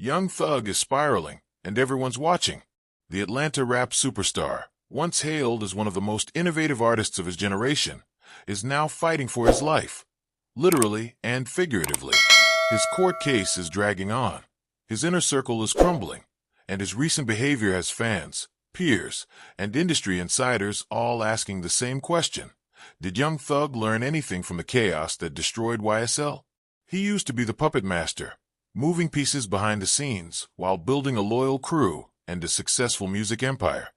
Young Thug is spiraling, and everyone's watching. The Atlanta rap superstar, once hailed as one of the most innovative artists of his generation, is now fighting for his life, literally and figuratively. His court case is dragging on. His inner circle is crumbling, and his recent behavior has fans, peers, and industry insiders all asking the same question. Did Young Thug learn anything from the chaos that destroyed YSL? He used to be the puppet master, moving pieces behind the scenes while building a loyal crew and a successful music empire.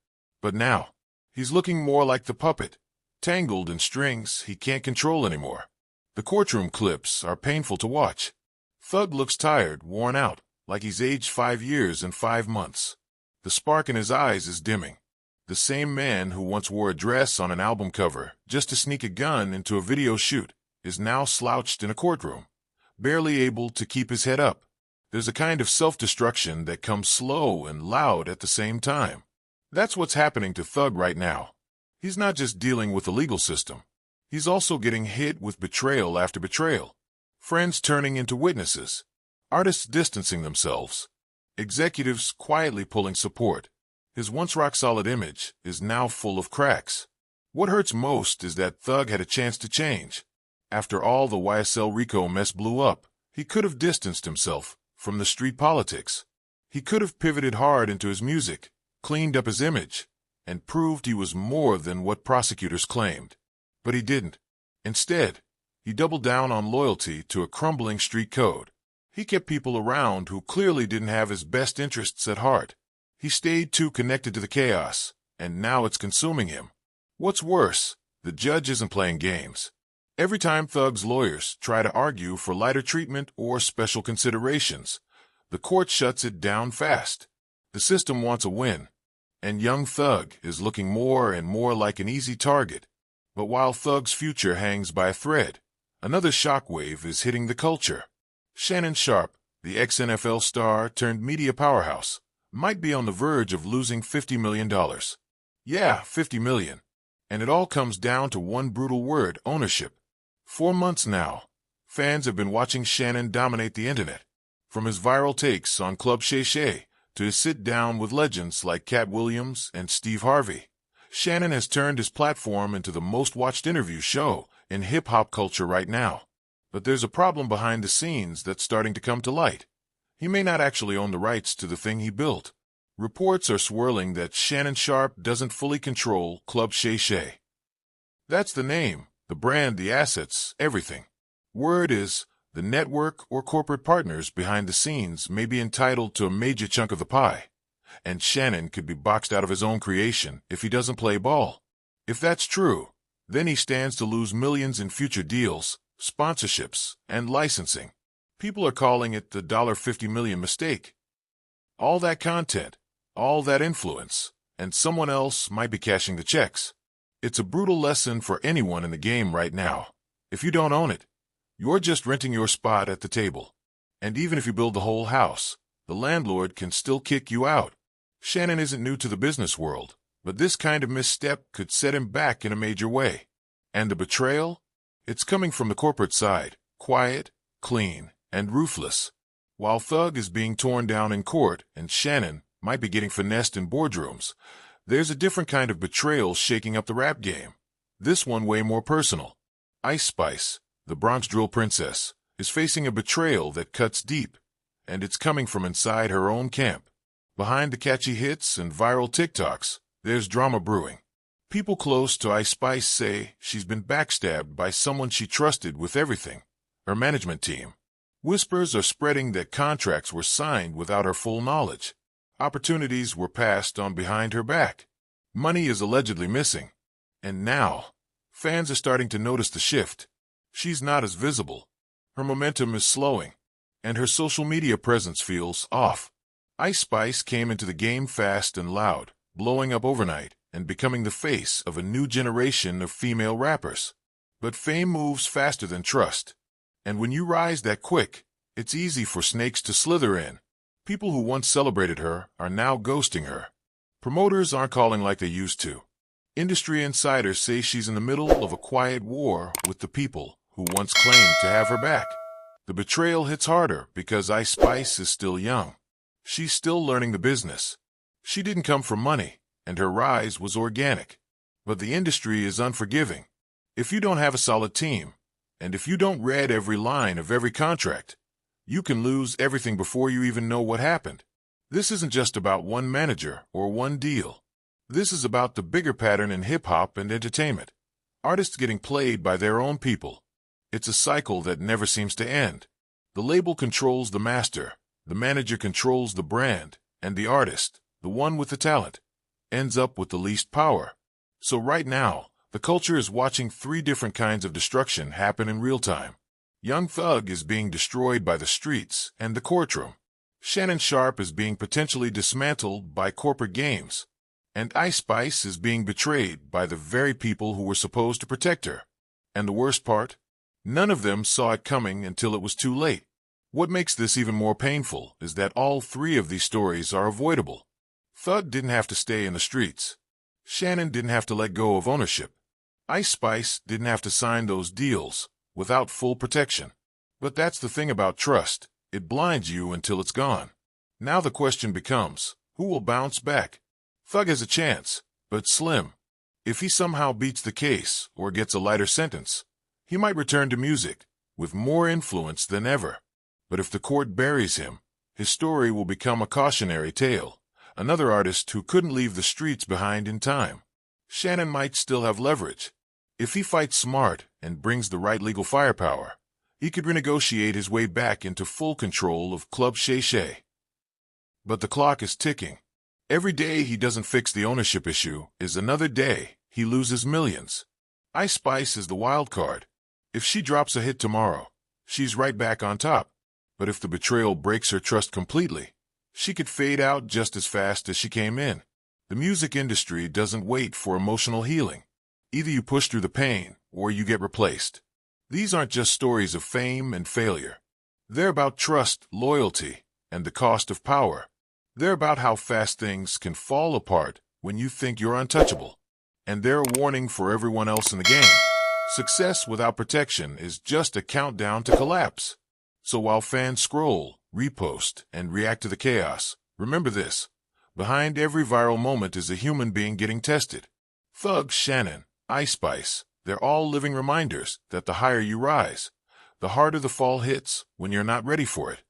But now, he's looking more like the puppet, tangled in strings he can't control anymore. The courtroom clips are painful to watch. Thug looks tired, worn out, like he's aged 5 years and 5 months. The spark in his eyes is dimming. The same man who once wore a dress on an album cover just to sneak a gun into a video shoot is now slouched in a courtroom, barely able to keep his head up. There's a kind of self-destruction that comes slow and loud at the same time. That's what's happening to Thug right now. He's not just dealing with the legal system. He's also getting hit with betrayal after betrayal. Friends turning into witnesses. Artists distancing themselves. Executives quietly pulling support. His once rock-solid image is now full of cracks. What hurts most is that Thug had a chance to change. After all the YSL RICO mess blew up, he could have distanced himself from the street politics. He could have pivoted hard into his music, cleaned up his image, and proved he was more than what prosecutors claimed. But he didn't. Instead, he doubled down on loyalty to a crumbling street code. He kept people around who clearly didn't have his best interests at heart. He stayed too connected to the chaos, and now it's consuming him. What's worse, the judge isn't playing games. Every time Thug's lawyers try to argue for lighter treatment or special considerations, the court shuts it down fast. The system wants a win, and Young Thug is looking more and more like an easy target. But while Thug's future hangs by a thread, another shockwave is hitting the culture. Shannon Sharpe, the ex-NFL star turned media powerhouse, might be on the verge of losing $50 million. Yeah, $50 million. And it all comes down to one brutal word: ownership. For months now, fans have been watching Shannon dominate the internet. From his viral takes on Club Shay Shay to his sit-down with legends like Cat Williams and Steve Harvey, Shannon has turned his platform into the most-watched interview show in hip-hop culture right now. But there's a problem behind the scenes that's starting to come to light. He may not actually own the rights to the thing he built. Reports are swirling that Shannon Sharpe doesn't fully control Club Shay Shay. That's the name, the brand, the assets, everything. Word is, the network or corporate partners behind the scenes may be entitled to a major chunk of the pie, and Shannon could be boxed out of his own creation if he doesn't play ball. If that's true, then he stands to lose millions in future deals, sponsorships, and licensing. People are calling it the $50 million mistake. All that content, all that influence, and someone else might be cashing the checks. It's a brutal lesson for anyone in the game right now. If you don't own it, you're just renting your spot at the table. And even if you build the whole house, the landlord can still kick you out. Shannon isn't new to the business world, but this kind of misstep could set him back in a major way. And the betrayal? It's coming from the corporate side, quiet, clean, and ruthless. While Thug is being torn down in court and Shannon might be getting finessed in boardrooms, there's a different kind of betrayal shaking up the rap game. This one way more personal. Ice Spice, the Bronx drill princess, is facing a betrayal that cuts deep, and it's coming from inside her own camp. Behind the catchy hits and viral TikToks, there's drama brewing. People close to Ice Spice say she's been backstabbed by someone she trusted with everything, her management team. Whispers are spreading that contracts were signed without her full knowledge. Opportunities were passed on behind her back. Money is allegedly missing. And now, fans are starting to notice the shift. She's not as visible. Her momentum is slowing, and her social media presence feels off. Ice Spice came into the game fast and loud, blowing up overnight and becoming the face of a new generation of female rappers. But fame moves faster than trust. And when you rise that quick, it's easy for snakes to slither in. People who once celebrated her are now ghosting her. Promoters aren't calling like they used to. Industry insiders say she's in the middle of a quiet war with the people who once claimed to have her back. The betrayal hits harder because Ice Spice is still young. She's still learning the business. She didn't come from money, and her rise was organic. But the industry is unforgiving. If you don't have a solid team, and if you don't read every line of every contract, you can lose everything before you even know what happened. This isn't just about one manager or one deal. This is about the bigger pattern in hip-hop and entertainment. Artists getting played by their own people. It's a cycle that never seems to end. The label controls the master, the manager controls the brand, and the artist, the one with the talent, ends up with the least power. So right now, the culture is watching three different kinds of destruction happen in real time. Young Thug is being destroyed by the streets and the courtroom. Shannon Sharpe is being potentially dismantled by corporate games. And Ice Spice is being betrayed by the very people who were supposed to protect her. And the worst part? None of them saw it coming until it was too late. What makes this even more painful is that all three of these stories are avoidable. Thug didn't have to stay in the streets. Shannon didn't have to let go of ownership. Ice Spice didn't have to sign those deals without full protection. But that's the thing about trust. It blinds you until it's gone. Now the question becomes, who will bounce back? Thug has a chance, but slim. If he somehow beats the case or gets a lighter sentence, he might return to music with more influence than ever. But if the court buries him, his story will become a cautionary tale. Another artist who couldn't leave the streets behind in time. Shannon might still have leverage. If he fights smart and brings the right legal firepower, he could renegotiate his way back into full control of Club Shay Shay. But the clock is ticking. Every day he doesn't fix the ownership issue is another day he loses millions. Ice Spice is the wild card. If she drops a hit tomorrow, she's right back on top. But if the betrayal breaks her trust completely, she could fade out just as fast as she came in. The music industry doesn't wait for emotional healing. Either you push through the pain or you get replaced. These aren't just stories of fame and failure. They're about trust, loyalty, and the cost of power. They're about how fast things can fall apart when you think you're untouchable. And they're a warning for everyone else in the game. Success without protection is just a countdown to collapse. So while fans scroll, repost, and react to the chaos, remember this. Behind every viral moment is a human being getting tested. Thug, Shannon, Ice Spice, they're all living reminders that the higher you rise, the harder the fall hits when you're not ready for it.